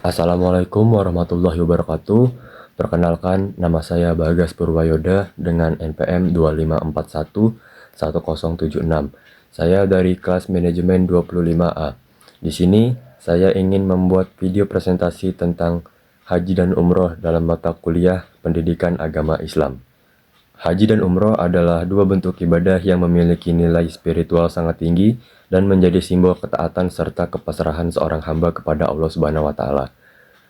Assalamualaikum warahmatullahi wabarakatuh. Perkenalkan, nama saya Bagas Purwayoda dengan NPM 25411076. Saya dari kelas manajemen 25A. Di sini, saya ingin membuat video presentasi tentang haji dan umroh dalam mata kuliah pendidikan agama Islam. Haji dan umroh adalah dua bentuk ibadah yang memiliki nilai spiritual sangat tinggi dan menjadi simbol ketaatan serta kepasrahan seorang hamba kepada Allah Subhanahu wa Ta'ala.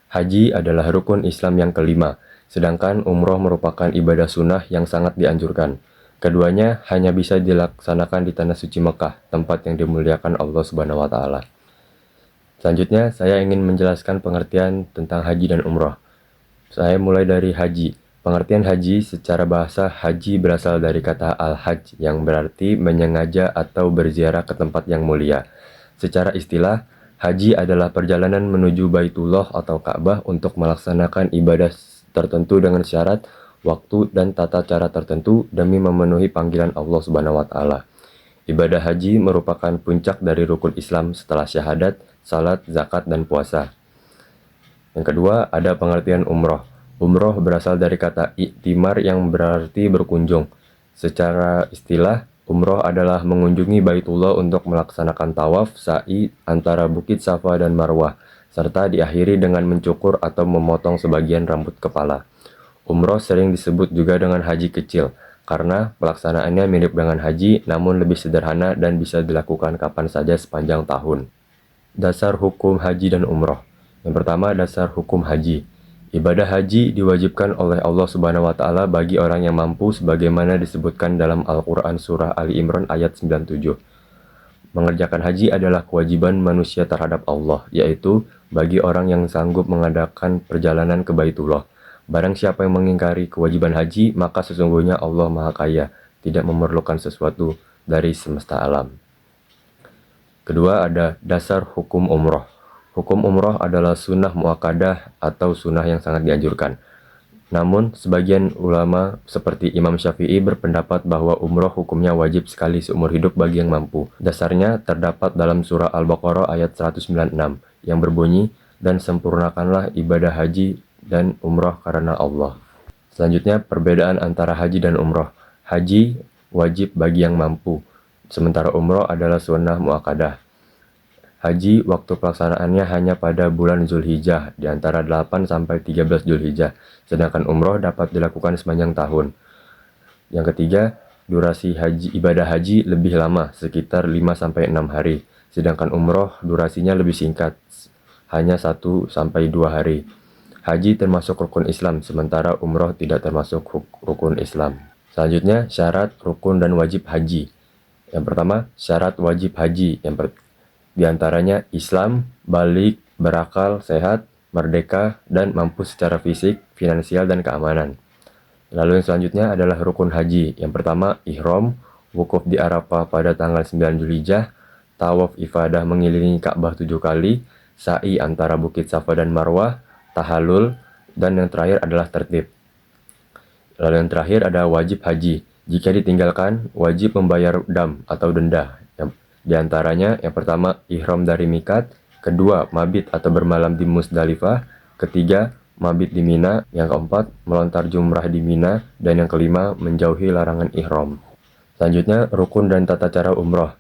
Haji adalah rukun Islam yang kelima, sedangkan umroh merupakan ibadah sunnah yang sangat dianjurkan. Keduanya hanya bisa dilaksanakan di tanah suci Mekah, tempat yang dimuliakan Allah Subhanahu wa Ta'ala. Selanjutnya, saya ingin menjelaskan pengertian tentang haji dan umroh. Saya mulai dari haji. Pengertian haji secara bahasa, haji berasal dari kata al-hajj yang berarti menyengaja atau berziarah ke tempat yang mulia. Secara istilah, haji adalah perjalanan menuju Baitullah atau Ka'bah untuk melaksanakan ibadah tertentu dengan syarat, waktu, dan tata cara tertentu demi memenuhi panggilan Allah Subhanahu wa Ta'ala. Ibadah haji merupakan puncak dari rukun Islam setelah syahadat, salat, zakat, dan puasa. Yang kedua, ada pengertian umroh. Umroh berasal dari kata i'timar yang berarti berkunjung. Secara istilah, umroh adalah mengunjungi Baitullah untuk melaksanakan tawaf, sa'i antara Bukit Safa dan Marwah, serta diakhiri dengan mencukur atau memotong sebagian rambut kepala. Umroh sering disebut juga dengan haji kecil, karena pelaksanaannya mirip dengan haji namun lebih sederhana dan bisa dilakukan kapan saja sepanjang tahun. Dasar hukum haji dan umroh. Yang pertama, dasar hukum haji. Ibadah haji diwajibkan oleh Allah Subhanahu wa Ta'ala bagi orang yang mampu sebagaimana disebutkan dalam Al-Quran Surah Ali Imran ayat 97. Mengerjakan haji adalah kewajiban manusia terhadap Allah, yaitu bagi orang yang sanggup mengadakan perjalanan ke Baitullah. Barang siapa yang mengingkari kewajiban haji, maka sesungguhnya Allah Maha Kaya, tidak memerlukan sesuatu dari semesta alam. Kedua, ada dasar hukum umroh. Hukum umroh adalah sunnah muakkadah atau sunnah yang sangat dianjurkan. Namun, sebagian ulama seperti Imam Syafi'i berpendapat bahwa umroh hukumnya wajib sekali seumur hidup bagi yang mampu. Dasarnya terdapat dalam surah Al-Baqarah ayat 196 yang berbunyi, dan sempurnakanlah ibadah haji dan umroh karena Allah. Selanjutnya, perbedaan antara haji dan umroh. Haji wajib bagi yang mampu, sementara umroh adalah sunnah muakkadah. Haji, waktu pelaksanaannya hanya pada bulan Zulhijjah, di antara 8 sampai 13 Zulhijjah, sedangkan umroh dapat dilakukan sepanjang tahun. Yang ketiga, durasi ibadah haji lebih lama, sekitar 5 sampai 6 hari, sedangkan umroh durasinya lebih singkat, hanya 1 sampai 2 hari. Haji termasuk rukun Islam, sementara umroh tidak termasuk rukun Islam. Selanjutnya, syarat, rukun, dan wajib haji. Yang pertama, syarat wajib haji. Di antaranya Islam, balik, berakal, sehat, merdeka, dan mampu secara fisik, finansial, dan keamanan. Lalu yang selanjutnya adalah rukun haji. Yang pertama, ihram, wukuf di Arafah pada tanggal 9 Zulhijjah, tawaf ifadah mengelilingi Ka'bah 7 kali, sa'i antara Bukit Safa dan Marwah, tahallul, dan yang terakhir adalah tertib. Lalu yang terakhir ada wajib haji. Jika ditinggalkan, wajib membayar dam atau denda. Di antaranya, yang pertama, ihram dari mikat, kedua, mabit atau bermalam di Musdalifah, ketiga, mabit di Mina, yang keempat, melontar jumrah di Mina, dan yang kelima, menjauhi larangan ihram. Selanjutnya, rukun dan tata cara umroh.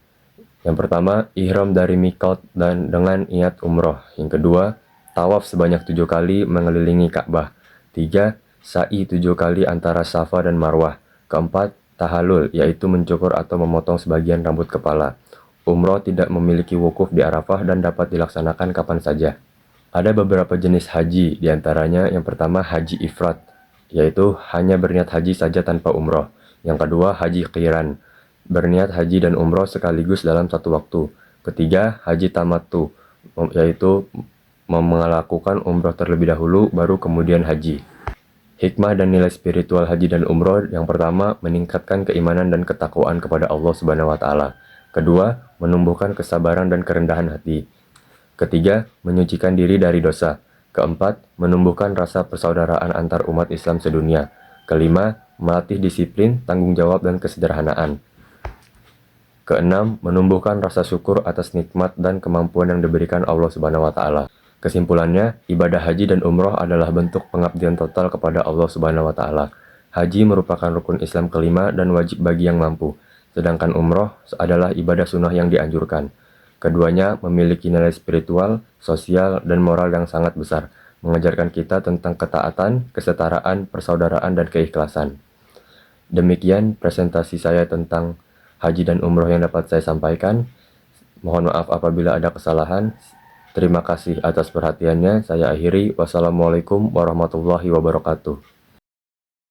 Yang pertama, ihram dari mikat dan dengan niat umroh. Yang kedua, tawaf sebanyak 7 kali mengelilingi Ka'bah. 3. Sa'i 7 kali antara Safa dan Marwah. Keempat, tahallul, yaitu mencukur atau memotong sebagian rambut kepala. Umroh tidak memiliki wukuf di Arafah dan dapat dilaksanakan kapan saja. Ada beberapa jenis haji, diantaranya yang pertama haji ifrat, yaitu hanya berniat haji saja tanpa umroh. Yang kedua, haji qiran, berniat haji dan umroh sekaligus dalam satu waktu. Ketiga, haji tamattu, yaitu melakukan umroh terlebih dahulu baru kemudian haji. Hikmah dan nilai spiritual haji dan umroh. Yang pertama, meningkatkan keimanan dan ketakwaan kepada Allah Subhanahu wa Ta'ala. Kedua, menumbuhkan kesabaran dan kerendahan hati. Ketiga, menyucikan diri dari dosa. Keempat, menumbuhkan rasa persaudaraan antar umat Islam sedunia. Kelima, melatih disiplin, tanggung jawab, dan kesederhanaan. Keenam, menumbuhkan rasa syukur atas nikmat dan kemampuan yang diberikan Allah Subhanahu wa Ta'ala. Kesimpulannya, ibadah haji dan umroh adalah bentuk pengabdian total kepada Allah Subhanahu wa Ta'ala. Haji merupakan rukun Islam kelima dan wajib bagi yang mampu, sedangkan umroh adalah ibadah sunnah yang dianjurkan. Keduanya memiliki nilai spiritual, sosial, dan moral yang sangat besar, mengajarkan kita tentang ketaatan, kesetaraan, persaudaraan, dan keikhlasan. Demikian presentasi saya tentang haji dan umroh yang dapat saya sampaikan. Mohon maaf apabila ada kesalahan. Terima kasih atas perhatiannya. Saya akhiri. Wassalamualaikum warahmatullahi wabarakatuh.